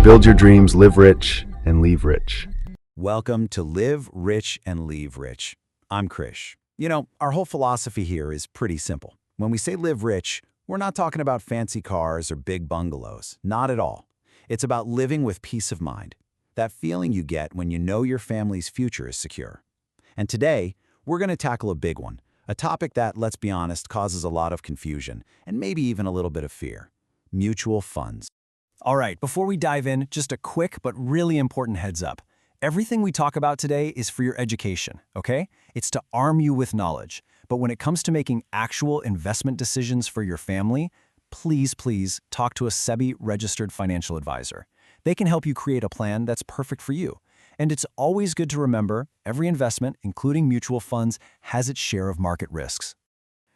Build your dreams, live rich, and leave rich. Welcome to Live Rich and Leave Rich. I'm Krish. You know, our whole philosophy here is pretty simple. When we say live rich, we're not talking about fancy cars or big bungalows. Not at all. It's about living with peace of mind. That feeling you get when you know your family's future is secure. And today, we're going to tackle a big one. A topic that, let's be honest, causes a lot of confusion and maybe even a little bit of fear. Mutual funds. All right, before we dive in, just a quick but really important heads up. Everything we talk about today is for your education, okay? It's to arm you with knowledge. But when it comes to making actual investment decisions for your family, please talk to a SEBI-registered financial advisor. They can help you create a plan that's perfect for you. And it's always good to remember, every investment, including mutual funds, has its share of market risks.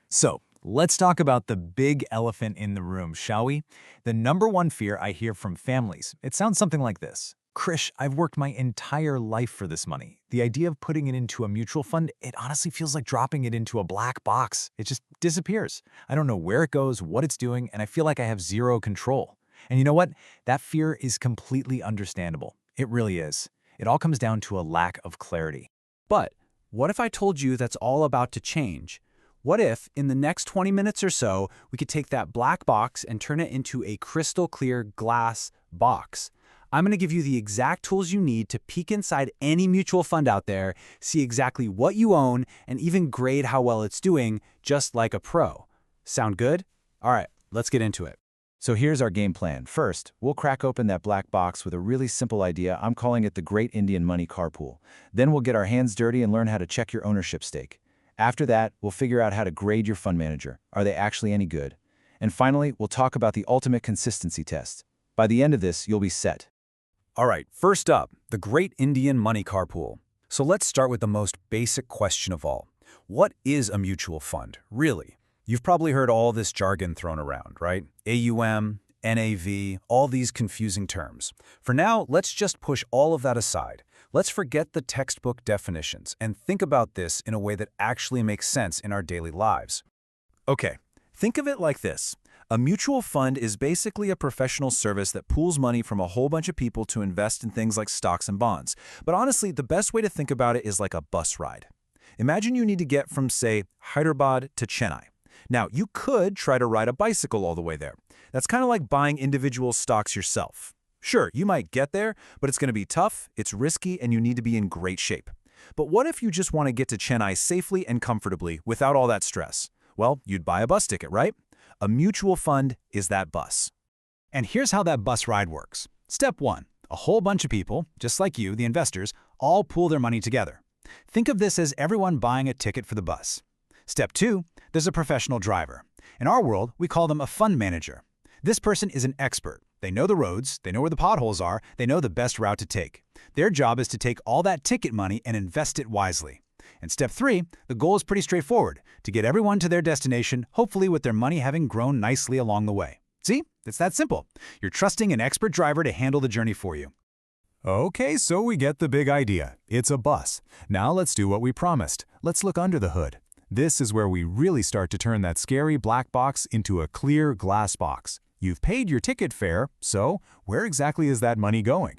So, let's talk about the big elephant in the room, shall we? The number one fear I hear from families. It sounds something like this. Krish, I've worked my entire life for this money. The idea of putting it into a mutual fund, it honestly feels like dropping it into a black box. It just disappears. I don't know where it goes, what it's doing, and I feel like I have zero control. And you know what? That fear is completely understandable. It really is. It all comes down to a lack of clarity. But what if I told you that's all about to change? What if, in the next 20 minutes or so, we could take that black box and turn it into a crystal clear glass box? I'm going to give you the exact tools you need to peek inside any mutual fund out there, see exactly what you own, and even grade how well it's doing, just like a pro. Sound good? All right, let's get into it. So here's our game plan. First, we'll crack open that black box with a really simple idea. I'm calling it the Great Indian Money Carpool. Then we'll get our hands dirty and learn how to check your ownership stake. After that, we'll figure out how to grade your fund manager. Are they actually any good? And finally, we'll talk about the ultimate consistency test. By the end of this, you'll be set. All right, first up, the Great Indian Money Carpool. So let's start with the most basic question of all. What is a mutual fund, really? You've probably heard all this jargon thrown around, right? AUM, NAV, all these confusing terms. For now, let's just push all of that aside. Let's forget the textbook definitions and think about this in a way that actually makes sense in our daily lives. Okay, think of it like this. A mutual fund is basically a professional service that pools money from a whole bunch of people to invest in things like stocks and bonds. But honestly, the best way to think about it is like a bus ride. Imagine you need to get from, say, Hyderabad to Chennai. Now, you could try to ride a bicycle all the way there. That's kind of like buying individual stocks yourself. Sure, you might get there, but it's going to be tough, it's risky, and you need to be in great shape. But what if you just want to get to Chennai safely and comfortably without all that stress? Well, you'd buy a bus ticket, right? A mutual fund is that bus. And here's how that bus ride works. Step 1. A whole bunch of people, just like you, the investors, all pool their money together. Think of this as everyone buying a ticket for the bus. Step 2. There's a professional driver. In our world, we call them a fund manager. This person is an expert. They know the roads, they know where the potholes are, they know the best route to take. Their job is to take all that ticket money and invest it wisely. And step 3, the goal is pretty straightforward, to get everyone to their destination, hopefully with their money having grown nicely along the way. See? It's that simple. You're trusting an expert driver to handle the journey for you. Okay, so we get the big idea. It's a bus. Now let's do what we promised. Let's look under the hood. This is where we really start to turn that scary black box into a clear glass box. You've paid your ticket fare, so where exactly is that money going?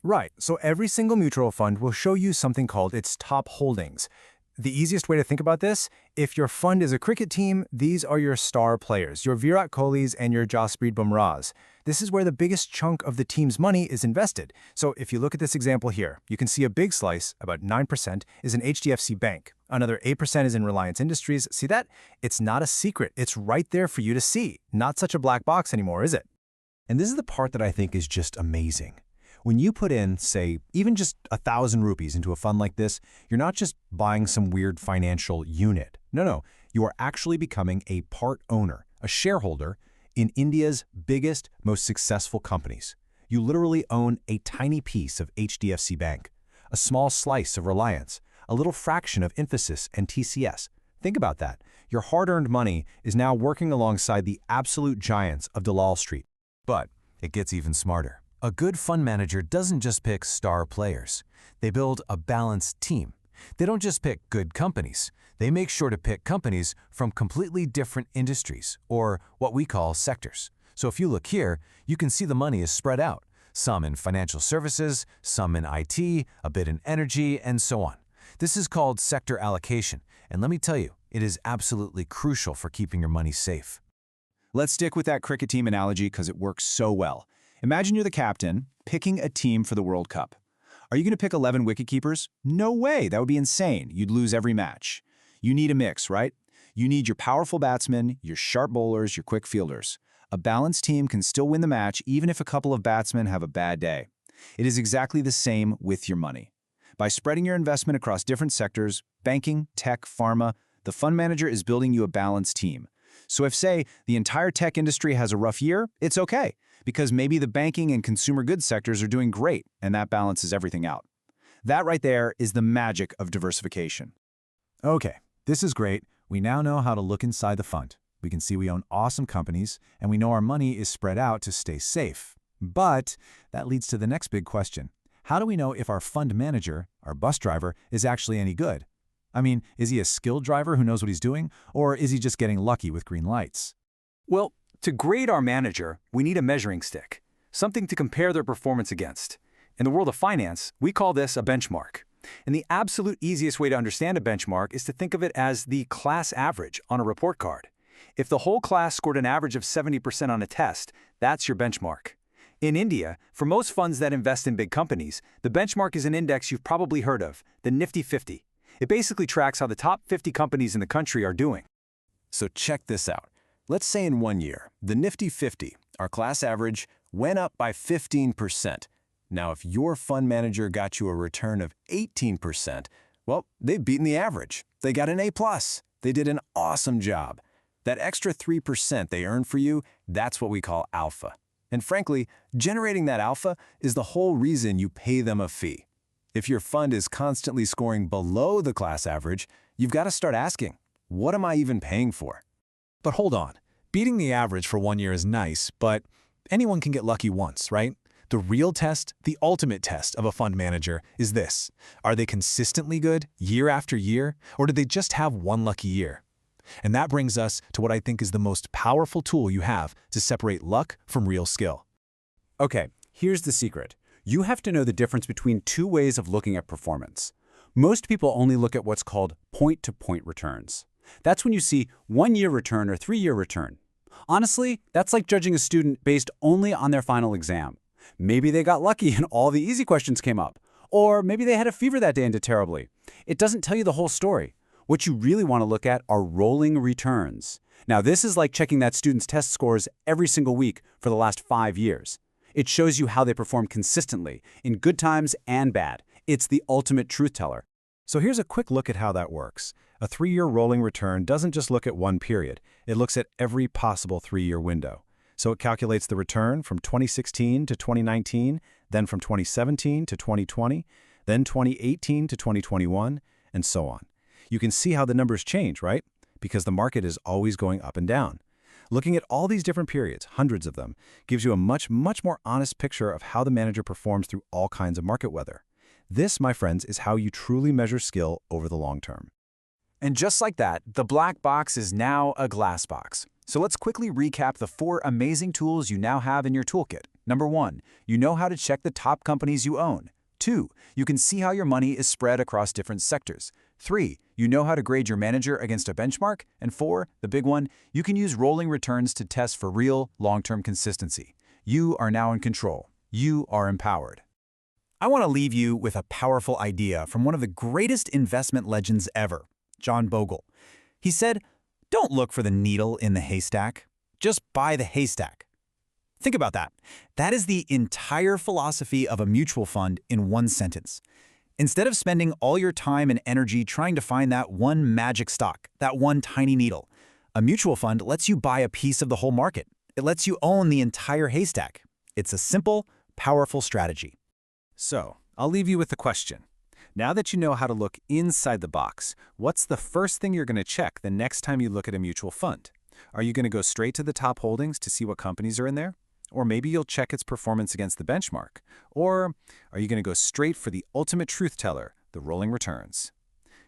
Right, so every single mutual fund will show you something called its top holdings. The easiest way to think about this, if your fund is a cricket team, these are your star players, your Virat Kohlis and your Jasprit Bumrahs. This is where the biggest chunk of the team's money is invested. So if you look at this example here, you can see a big slice, about 9%, is in HDFC Bank. Another 8% is in Reliance Industries. See that? It's not a secret. It's right there for you to see. Not such a black box anymore, is it? And this is the part that I think is just amazing. When you put in, say, even just 1,000 rupees into a fund like this, you're not just buying some weird financial unit. No, you are actually becoming a part owner, a shareholder in India's biggest, most successful companies. You literally own a tiny piece of HDFC Bank, a small slice of Reliance, a little fraction of Infosys and TCS. Think about that. Your hard-earned money is now working alongside the absolute giants of Dalal Street. But it gets even smarter. A good fund manager doesn't just pick star players. They build a balanced team. They don't just pick good companies. They make sure to pick companies from completely different industries, or what we call sectors. So if you look here, you can see the money is spread out. some in financial services, some in IT, a bit in energy, and so on. This is called sector allocation, and let me tell you, it is absolutely crucial for keeping your money safe. Let's stick with that cricket team analogy because it works so well. Imagine you're the captain, picking a team for the World Cup. Are you going to pick 11 wicketkeepers? No way, that would be insane. You'd lose every match. You need a mix, right? You need your powerful batsmen, your sharp bowlers, your quick fielders. A balanced team can still win the match even if a couple of batsmen have a bad day. It is exactly the same with your money. By spreading your investment across different sectors, banking, tech, pharma, the fund manager is building you a balanced team. So if, say, the entire tech industry has a rough year, it's okay, because maybe the banking and consumer goods sectors are doing great, and that balances everything out. That right there is the magic of diversification. Okay, this is great. We now know how to look inside the fund. We can see we own awesome companies, and we know our money is spread out to stay safe. But that leads to the next big question. How do we know if our fund manager, our bus driver, is actually any good? I mean, is he a skilled driver who knows what he's doing, or is he just getting lucky with green lights? Well, to grade our manager, we need a measuring stick, something to compare their performance against. In the world of finance, we call this a benchmark. And the absolute easiest way to understand a benchmark is to think of it as the class average on a report card. If the whole class scored an average of 70% on a test, that's your benchmark. In India, for most funds that invest in big companies, the benchmark is an index you've probably heard of, the Nifty 50. It basically tracks how the top 50 companies in the country are doing. So check this out. Let's say in 1 year, the Nifty 50, our class average, went up by 15%. Now, if your fund manager got you a return of 18%, well, they've beaten the average. They got an A+. They did an awesome job. That extra 3% they earned for you, that's what we call alpha. And frankly, generating that alpha is the whole reason you pay them a fee. If your fund is constantly scoring below the class average, you've got to start asking, what am I even paying for? But hold on. Beating the average for 1 year is nice, but anyone can get lucky once, right? The real test, the ultimate test of a fund manager is this. Are they consistently good year after year, or did they just have one lucky year? And that brings us to what I think is the most powerful tool you have to separate luck from real skill. Okay, here's the secret. You have to know the difference between two ways of looking at performance. Most people only look at what's called point-to-point returns. That's when you see 1-year return or 3-year return. Honestly, that's like judging a student based only on their final exam. Maybe they got lucky and all the easy questions came up. Or maybe they had a fever that day and did terribly. It doesn't tell you the whole story. What you really want to look at are rolling returns. Now, this is like checking that student's test scores every single week for the last 5 years. It shows you how they perform consistently, in good times and bad. It's the ultimate truth teller. So here's a quick look at how that works. A 3-year rolling return doesn't just look at one period. It looks at every possible 3-year window. So it calculates the return from 2016 to 2019, then from 2017 to 2020, then 2018 to 2021, and so on. You can see how the numbers change, right? Because the market is always going up and down. Looking at all these different periods, hundreds of them, gives you a much more honest picture of how the manager performs through all kinds of market weather. This, my friends, is how you truly measure skill over the long term. And just like that, the black box is now a glass box. So let's quickly recap the 4 amazing tools you now have in your toolkit. Number 1, you know how to check the top companies you own. 2, you can see how your money is spread across different sectors. 3, you know how to grade your manager against a benchmark. And 4, the big one, you can use rolling returns to test for real, long-term consistency. You are now in control. You are empowered. I want to leave you with a powerful idea from one of the greatest investment legends ever, John Bogle. He said, "Don't look for the needle in the haystack. Just buy the haystack." Think about that. That is the entire philosophy of a mutual fund in one sentence. Instead of spending all your time and energy trying to find that one magic stock, that one tiny needle, a mutual fund lets you buy a piece of the whole market. It lets you own the entire haystack. It's a simple, powerful strategy. So, I'll leave you with the question. Now that you know how to look inside the box, what's the first thing you're going to check the next time you look at a mutual fund? Are you going to go straight to the top holdings to see what companies are in there? Or maybe you'll check its performance against the benchmark. Or are you going to go straight for the ultimate truth teller, the rolling returns?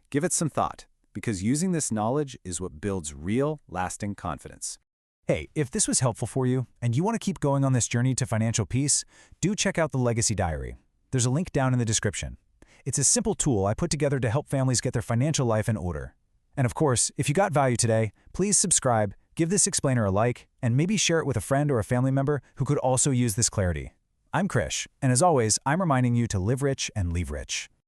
Give it some thought, because using this knowledge is what builds real, lasting confidence. Hey, if this was helpful for you and you want to keep going on this journey to financial peace, do check out the Legacy Diary. There's a link down in the description. It's a simple tool I put together to help families get their financial life in order. And of course, if you got value today, please subscribe, give this explainer a like, and maybe share it with a friend or a family member who could also use this clarity. I'm Krish, and as always, I'm reminding you to live rich and leave rich.